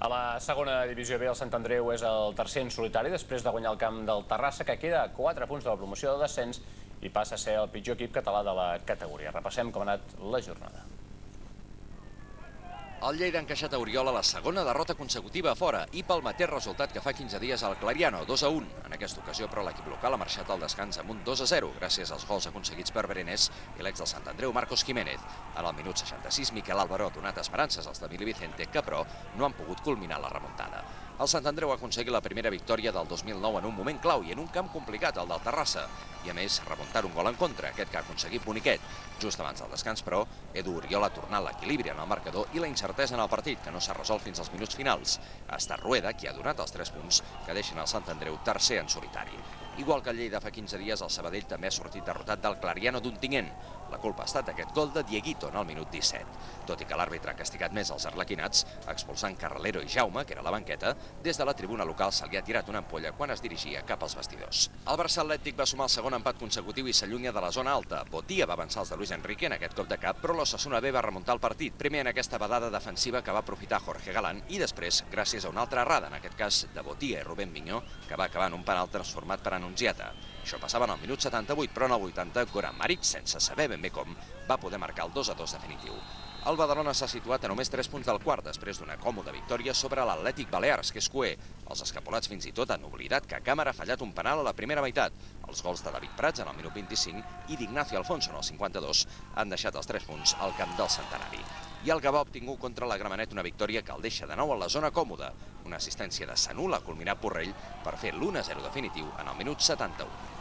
A la segona divisió B, el Sant Andreu és el tercer en solitari després de guanyar el camp del Terrassa, que queda a 4 punts de la promoció de descens i passa a ser el pitjor equip català de la categoria. Repassem com ha anat la jornada. El Lleida ha encaixat a Oriola la segona derrota consecutiva a fora i pel mateix resultat que fa 15 dies al Clariano, 2-1. En aquesta ocasió, però, l'equip local ha marxat al descans amb un 2-0, gràcies als gols aconseguits per Berenés i l'ex del Sant Andreu, Marcos Jiménez. En el minut 66, Miquel Álvaro ha donat esperances als de Mili Vicente, que, però, no han pogut culminar la remuntada. El Sant Andreu ha aconseguit la primera victòria del 2009 en un moment clau i en un camp complicat, el del Terrassa. I, a més, remuntar un gol en contra, aquest que ha aconseguit Boniquet. Just abans del descans, però, Edu Oriola ha tornat l'equilibri en el marcador i la incertesa en el partit, que no s'ha resolt fins als minuts finals. Ha estat Rueda qui ha donat els 3 punts que deixen el Sant Andreu tercer en solitari. Igual que el Lleida fa 15 dies, el Sabadell també ha sortit derrotat del Clariano d'Ontinyent. La culpa ha estat aquest gol de Dieguito en el minut 17. Tot i que l'àrbitre ha castigat més els arlequinats, expulsant Carralero i Jaume, que era a la banqueta, des de la tribuna local se li ha tirat una ampolla quan es dirigia cap als vestidors. El Barça Atlètic va sumar el segon empat consecutiu i s'allunya de la zona alta. Botia va avançar els de Luis Enrique en aquest cop de cap, però l'Osasuna B va remuntar el partit, primer en aquesta badada defensiva que va aprofitar Jorge Galán i després gràcies a una altra errada, en aquest cas de Botia i Rubén Miñó, que va acabar en un penal transformat per Annunziata. Això passava en el minut 78, però en el 80, Goran Maric, sense saber ben bé com, va poder marcar el 2-2 definitiu. El Badalona s'ha situat a només 3 punts del quart després d'una còmoda victòria sobre l'Atlètic Balears, que és cuer. Els escapolats fins i tot han oblidat que Càmara ha fallat un penal a la primera meitat. Els gols de David Prats en el minut 25 i d'Ignacio Alfonso en el 52 han deixat els 3 punts al camp del Centenari. I el Gavà ha obtingut contra la Gramenet una victòria que el deixa de nou a la zona còmoda. Una assistència de Sanul ha culminat Porrell per fer l'1-0 definitiu en el minut 71.